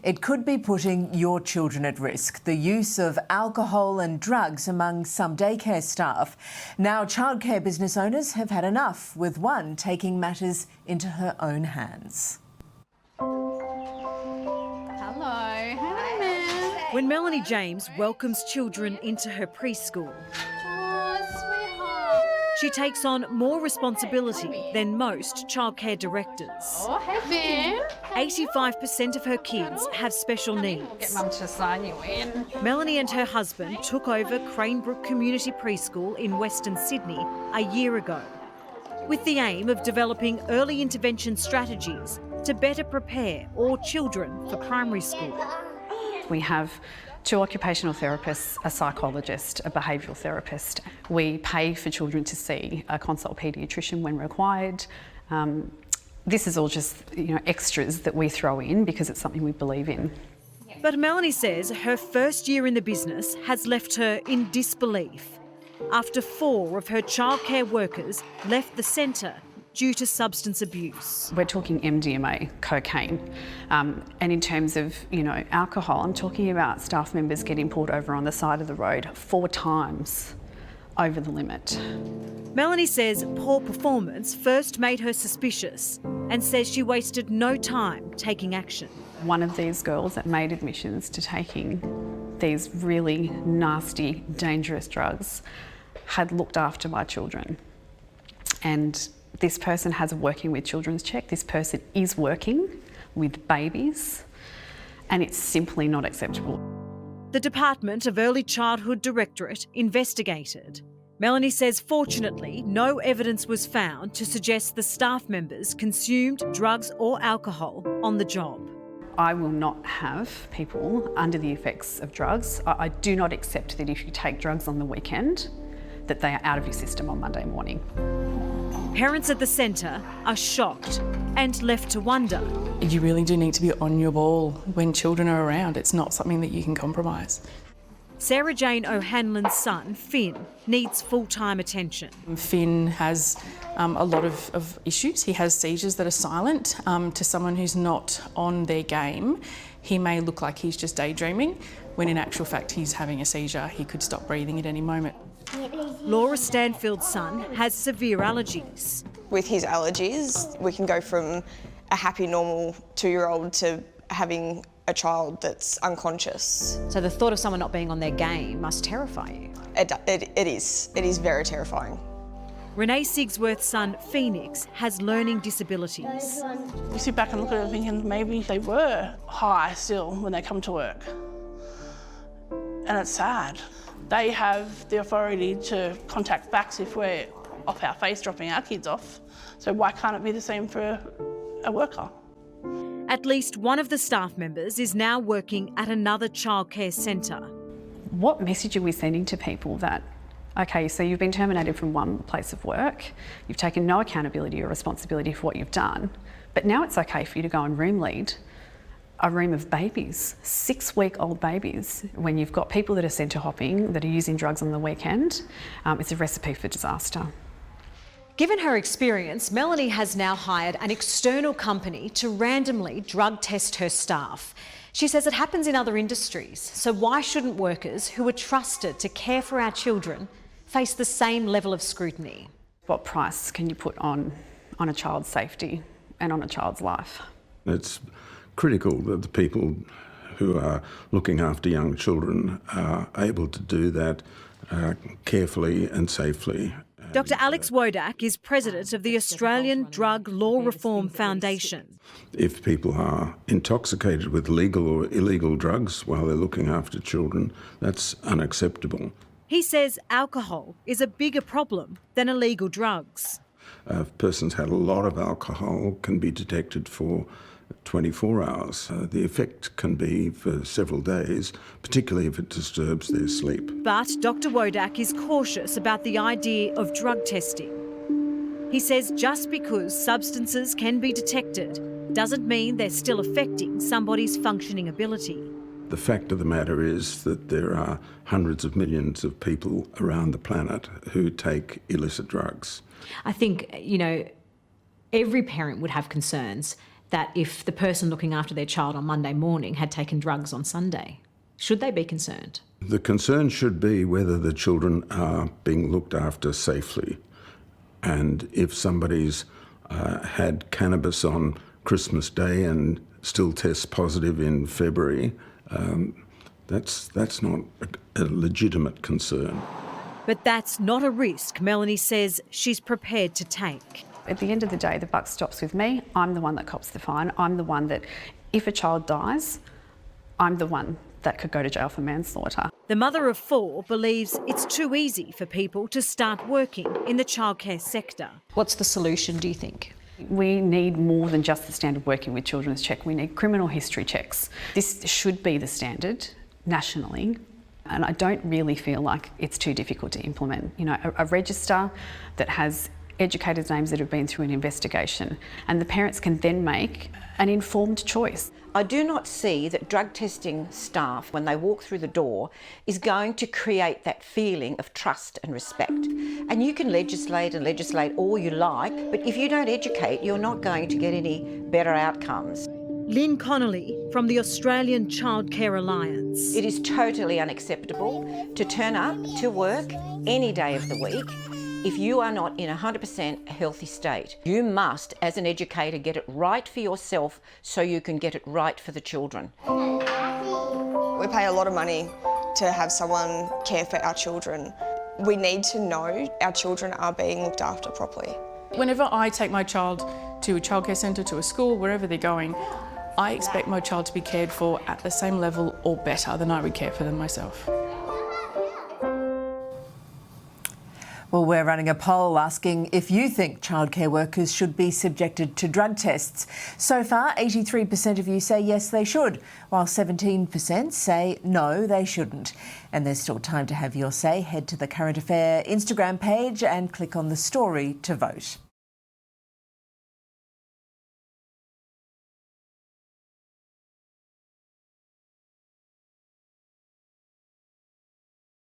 It could be putting your children at risk. The use of alcohol and drugs among some daycare staff. Now, childcare business owners have had enough, with one taking matters into her own hands. When Melanie James welcomes children into her preschool, she takes on more responsibility than most childcare directors. Oh, hey, Ben. 85% of her kids have special needs. Get Mum to sign you in. Melanie and her husband took over Cranebrook Community Preschool in Western Sydney a year ago, with the aim of developing early intervention strategies to better prepare all children for primary school. We have 2 occupational therapists, a psychologist, a behavioural therapist. We pay for children to see a consult paediatrician when required. This is all just, extras that we throw in because it's something we believe in. But Melanie says her first year in the business has left her in disbelief after 4 of her childcare workers left the centre due to substance abuse. We're talking MDMA, cocaine, and in terms of, alcohol, I'm talking about staff members getting pulled over on the side of the road 4 times over the limit. Melanie says poor performance first made her suspicious and says she wasted no time taking action. One of these girls that made admissions to taking these really nasty, dangerous drugs had looked after my children. And this person has a working with children's check. This person is working with babies, and it's simply not acceptable. The Department of Early Childhood Directorate investigated. Melanie says fortunately no evidence was found to suggest the staff members consumed drugs or alcohol on the job. I will not have people under the effects of drugs. I do not accept that if you take drugs on the weekend, that they are out of your system on Monday morning. Parents at the centre are shocked and left to wonder. You really do need to be on your ball when children are around. It's not something that you can compromise. Sarah Jane O'Hanlon's son, Finn, needs full-time attention. Finn has a lot of issues. He has seizures that are silent. To someone who's not on their game, he may look like he's just daydreaming, when in actual fact he's having a seizure. He could stop breathing at any moment. Laura Stanfield's son has severe allergies. With his allergies, we can go from a happy, normal 2-year-old to having a child that's unconscious. So the thought of someone not being on their game must terrify you. It is. It is very terrifying. Renee Sigsworth's son, Phoenix, has learning disabilities. You sit back and look at it thinking maybe they were high still when they come to work. And it's sad. They have the authority to contact facts if we're off our face dropping our kids off. So why can't it be the same for a worker? At least one of the staff members is now working at another childcare centre. What message are we sending to people that, okay, so you've been terminated from one place of work, you've taken no accountability or responsibility for what you've done, but now it's okay for you to go and room lead a room of babies, 6-week-old babies, when you've got people that are centre hopping, that are using drugs on the weekend. It's a recipe for disaster. Given her experience, Melanie has now hired an external company to randomly drug test her staff. She says it happens in other industries, so why shouldn't workers who are trusted to care for our children face the same level of scrutiny? What price can you put on a child's safety and on a child's life? It's critical that the people who are looking after young children are able to do that carefully and safely. Dr Alex Wodak is president of the Australian Drug Law Reform Foundation. If people are intoxicated with legal or illegal drugs while they're looking after children, that's unacceptable. He says alcohol is a bigger problem than illegal drugs. If a person's had a lot of alcohol, can be detected for 24 hours. The effect can be for several days, particularly if it disturbs their sleep. But Dr Wodak is cautious about the idea of drug testing. He says just because substances can be detected doesn't mean they're still affecting somebody's functioning ability. The fact of the matter is that there are hundreds of millions of people around the planet who take illicit drugs. I think, every parent would have concerns that if the person looking after their child on Monday morning had taken drugs on Sunday? Should they be concerned? The concern should be whether the children are being looked after safely. And if somebody's had cannabis on Christmas Day and still tests positive in February, that's not a legitimate concern. But that's not a risk Melanie says she's prepared to take. At the end of the day, the buck stops with me. I'm the one that cops the fine. I'm the one that, if a child dies, I'm the one that could go to jail for manslaughter. The mother of 4 believes it's too easy for people to start working in the childcare sector. What's the solution, do you think? We need more than just the standard working with children's check. We need criminal history checks. This should be the standard nationally, and I don't really feel like it's too difficult to implement. You know, a register that has educators' names that have been through an investigation, and the parents can then make an informed choice. I do not see that drug testing staff, when they walk through the door, is going to create that feeling of trust and respect. And you can legislate and legislate all you like, but if you don't educate, you're not going to get any better outcomes. Lynn Connolly from the Australian Childcare Alliance. It is totally unacceptable to turn up to work any day of the week if you are not in a 100% healthy state. You must, as an educator, get it right for yourself so you can get it right for the children. We pay a lot of money to have someone care for our children. We need to know our children are being looked after properly. Whenever I take my child to a childcare centre, to a school, wherever they're going, I expect my child to be cared for at the same level or better than I would care for them myself. Well, we're running a poll asking if you think childcare workers should be subjected to drug tests. So far, 83% of you say yes, they should, while 17% say no, they shouldn't. And there's still time to have your say. Head to the Current Affair Instagram page and click on the story to vote.